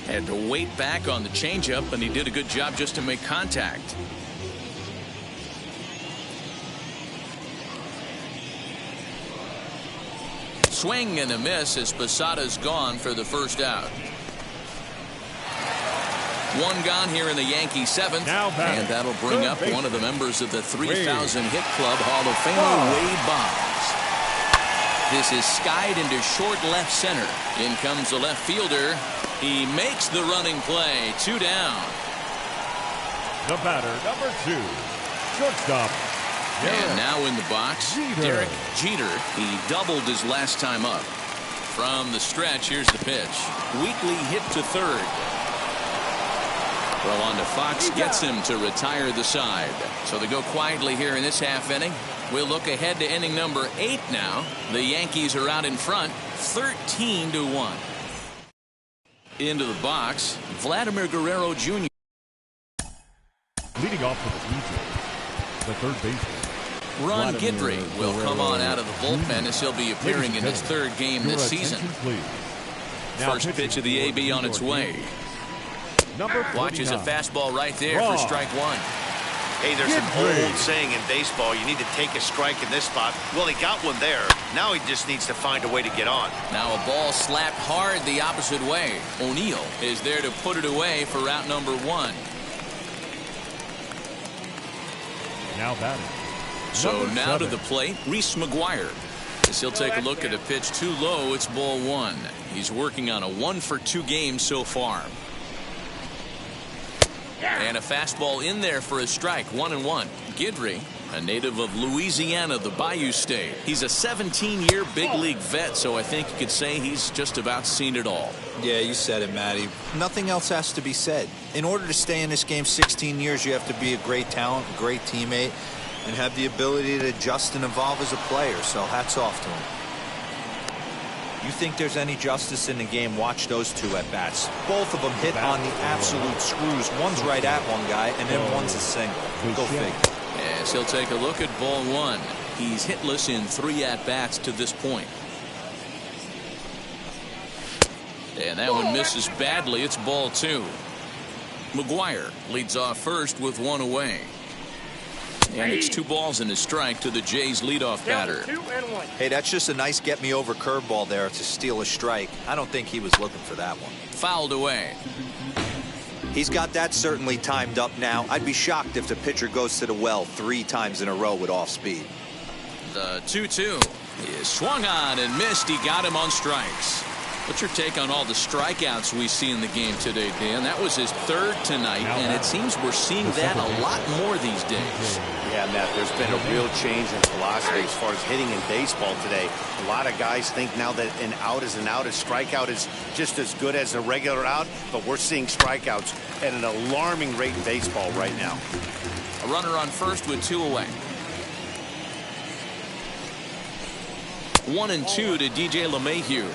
Had to wait back on the changeup, and he did a good job just to make contact. Swing and a miss as Posada's gone for the first out. One gone here in the Yankee 7th, and that'll bring up one of the members of the 3,000 hit club, Hall of Famer Wade Boggs. This is skied into short left center. In comes the left fielder. He makes the running play. 2 down. The batter, number 2, shortstop. And now in the box, Derek Jeter. He doubled his last time up. From the stretch, here's the pitch. Weakly hit to third. Well, on to Fox, gets him to retire the side. So they go quietly here in this half inning. We'll look ahead to inning number 8 now. The Yankees are out in front, 13-1. Into the box, Vladimir Guerrero Jr. Leading off for the Blue Jays, the third baseman. Ron Guidry will come on out of the bullpen as he'll be appearing in his 3rd game this season. First pitch of the AB on its way. Watches a fastball right there for strike 1. Hey, there's an old saying in baseball, you need to take a strike in this spot. Well, he got one there. Now he just needs to find a way to get on. Now a ball slapped hard the opposite way. O'Neill is there to put it away for route number 1. Now batting. So now to the plate, Rhys Maguire. As he'll take a look at a pitch too low, it's ball 1. He's working on a 1-for-2 game so far. And a fastball in there for a strike, 1-1. Guidry, a native of Louisiana, the Bayou State. He's a 17-year big league vet, so I think you could say he's just about seen it all. Yeah, you said it, Matty. Nothing else has to be said. In order to stay in this game 16 years, you have to be a great talent, a great teammate, and have the ability to adjust and evolve as a player, so hats off to him. You think there's any justice in the game, watch those 2 at-bats. Both of them hit on the absolute screws. One's right at one guy, and then one's a single. Go figure. As he'll take a look at ball 1. He's hitless in 3 at-bats to this point. And that one misses badly. It's ball 2. Maguire leads off first with 1 away. And it's 2 balls and a strike to the Jays leadoff batter. 2-1. Hey, that's just a nice get-me-over curveball there to steal a strike. I don't think he was looking for that one. Fouled away. He's got that certainly timed up now. I'd be shocked if the pitcher goes to the well 3 times in a row with off speed. The 2-2 is swung on and missed. He got him on strikes. What's your take on all the strikeouts we see in the game today, Dan? That was his 3rd tonight, and it seems we're seeing that a lot more these days. Yeah, Matt, there's been a real change in philosophy as far as hitting in baseball today. A lot of guys think now that an out is an out, a strikeout is just as good as a regular out, but we're seeing strikeouts at an alarming rate in baseball right now. A runner on first with 2 away. 1-2 to DJ LeMahieu.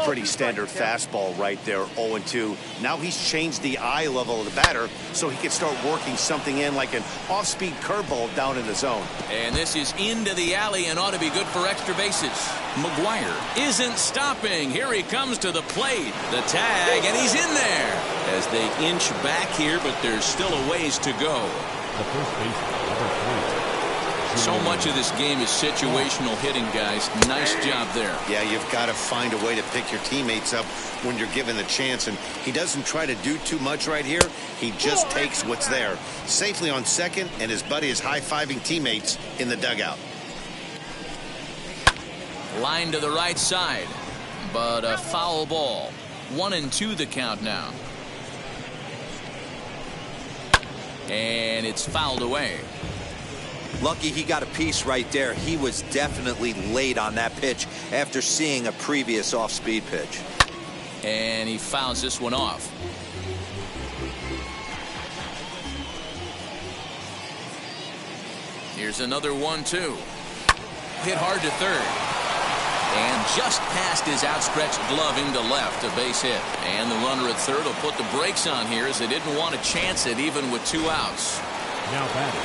Pretty standard fastball right there, 0-2. Now he's changed the eye level of the batter so he can start working something in like an off-speed curveball down in the zone. And this is into the alley and ought to be good for extra bases. Maguire isn't stopping. Here he comes to the plate. The tag, and he's in there as they inch back here, but there's still a ways to go. The first baseman, number 3. So much of this game is situational hitting, guys. Nice job there. Yeah, you've got to find a way to pick your teammates up when you're given the chance, and he doesn't try to do too much right here. He just takes what's there. Safely on second, and his buddy is high-fiving teammates in the dugout. Line to the right side, but a foul ball. 1-2 the count now. And it's fouled away. Lucky he got a piece right there. He was definitely late on that pitch after seeing a previous off-speed pitch. And he fouls this one off. Here's another 1-2. Hit hard to third. And just past his outstretched glove into left, a base hit. And the runner at third will put the brakes on here as they didn't want to chance it even with 2 outs. Now batting,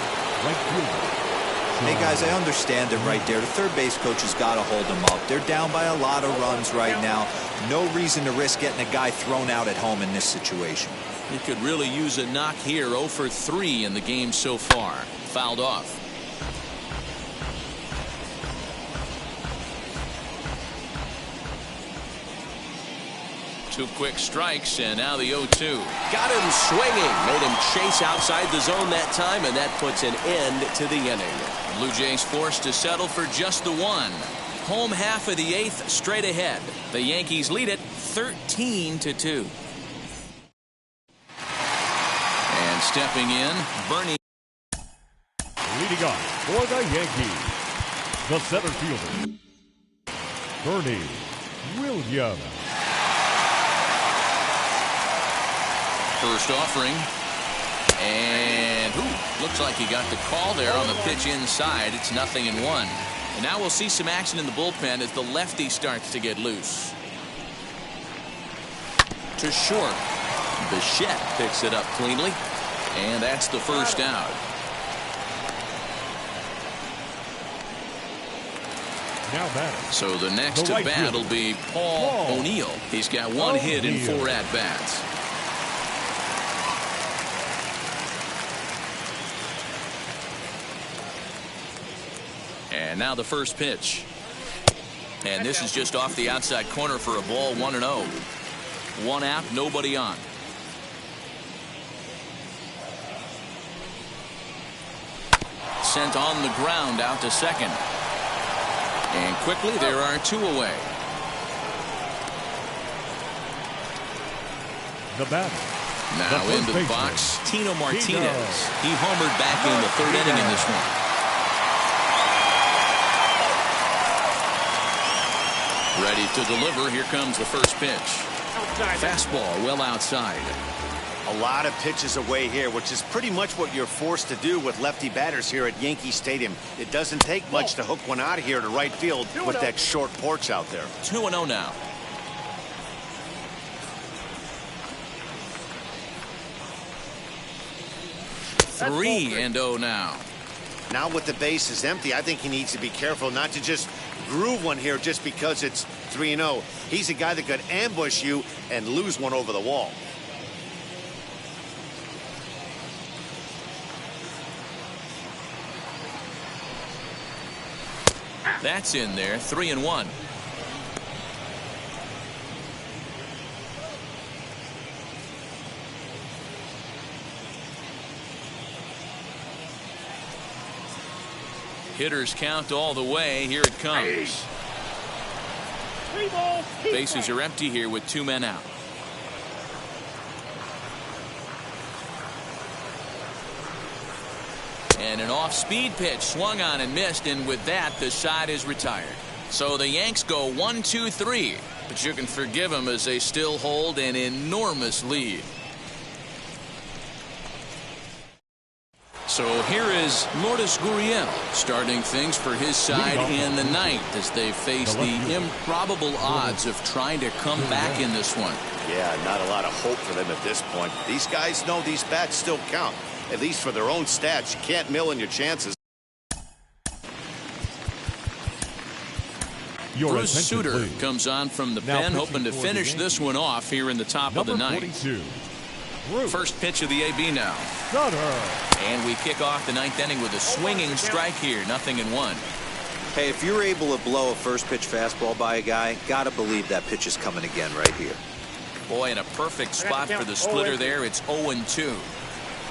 right fielder. Hey guys, I understand it right there. The third base coach has got to hold them up. They're down by a lot of runs right now. No reason to risk getting a guy thrown out at home in this situation. He could really use a knock here. 0 for 3 in the game so far. Fouled off. Two quick strikes, and now the 0-2. Got him swinging. Made him chase outside the zone that time, and that puts an end to the inning. Blue Jays forced to settle for just the 1. Home half of the 8th straight ahead. The Yankees lead it 13-2. And stepping in, Bernie. Leading off for the Yankees, the center fielder, Bernie Williams. First offering. And looks like he got the call there on the pitch inside. It's 0-1. And now we'll see some action in the bullpen as the lefty starts to get loose. To short. Bichette picks it up cleanly. And that's the first out. Now batting. So the next to bat will be Paul O'Neill. He's got 1 hit in 4 at-bats. And now the first pitch. And this is just off the outside corner for a ball. 1-0. 1 out, nobody on. Sent on the ground out to second. And quickly there are 2 away. The batter. Now into the box, Tino Martinez. He homered back in the 3rd inning in this one. Ready to deliver. Here comes the first pitch. Fastball well outside. A lot of pitches away here, which is pretty much what you're forced to do with lefty batters here at Yankee Stadium. It doesn't take much to hook one out of here to right field with that short porch out there. 2-0 now. Three and 0 now. Now with the bases empty, I think he needs to be careful not to just groove one here just because it's 3-0. He's a guy that could ambush you and lose one over the wall. That's in there. 3-1. Hitters count all the way. Here it comes. Bases are empty here with 2 men out. And an off-speed pitch swung on and missed, and with that the side is retired. So the Yanks go 1-2-3, but you can forgive them as they still hold an enormous lead. So here is Lourdes Gurriel starting things for his side in the 9th as they face the improbable odds of trying to come back in this one. Yeah, not a lot of hope for them at this point. These guys know these bats still count, at least for their own stats. You can't mill in your chances. Bruce Sutter comes on from the pen, hoping to finish this one off here in the top of the 9th. First pitch of the AB now. And we kick off the 9th inning with a swinging strike here. 0-1. Hey, if you're able to blow a first pitch fastball by a guy, gotta believe that pitch is coming again right here. Boy, in a perfect spot for the splitter there. It's 0-2.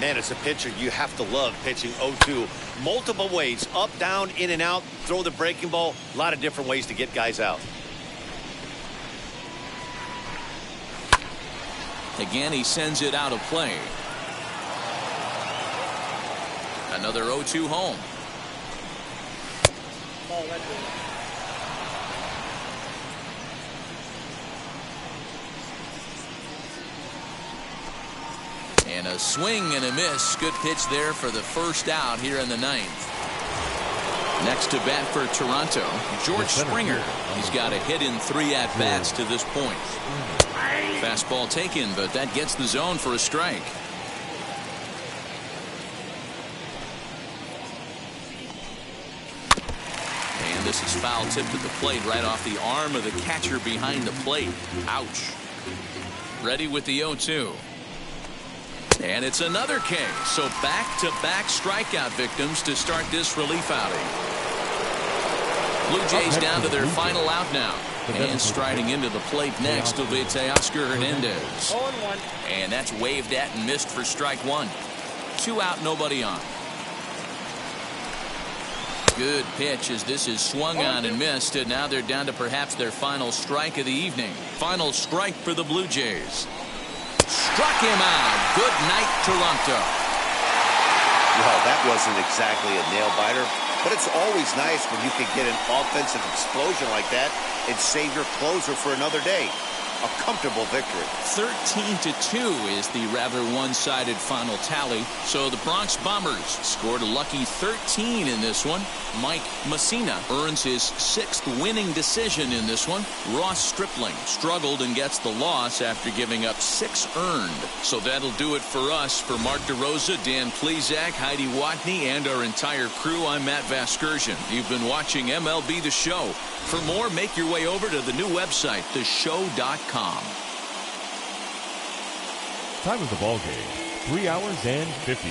Man, as a pitcher, you have to love pitching 0-2. Multiple ways, up, down, in and out, throw the breaking ball. A lot of different ways to get guys out. Again, he sends it out of play. Another 0-2 home. And a swing and a miss. Good pitch there for the first out here in the 9th. Next to bat for Toronto, George Springer. He's got a hit in 3 at-bats to this point. Fastball taken, but that gets the zone for a strike. And this is foul tipped at the plate right off the arm of the catcher behind the plate. Ouch. Ready with the 0-2. And it's another K. So back-to-back strikeout victims to start this relief outing. Blue Jays down to their final out now. And striding into the plate next will be Teoscar Hernandez. 0-1. And that's waved at and missed for strike 1. 2 out, nobody on. Good pitch as this is swung on and missed, and now they're down to perhaps their final strike of the evening. Final strike for the Blue Jays. Struck him out. Good night, Toronto. Well, that wasn't exactly a nail-biter, but it's always nice when you can get an offensive explosion like that and save your closer for another day. A comfortable victory. 13-2 is the rather one-sided final tally. So the Bronx Bombers scored a lucky 13 in this one. Mike Messina earns his 6th winning decision in this one. Ross Stripling struggled and gets the loss after giving up 6 earned. So that'll do it for us. For Mark DeRosa, Dan Plezak, Heidi Watney, and our entire crew, I'm Matt Vasgersian. You've been watching MLB The Show. For more, make your way over to the new website, theshow.com. Time of the ball game, 3 hours and 59.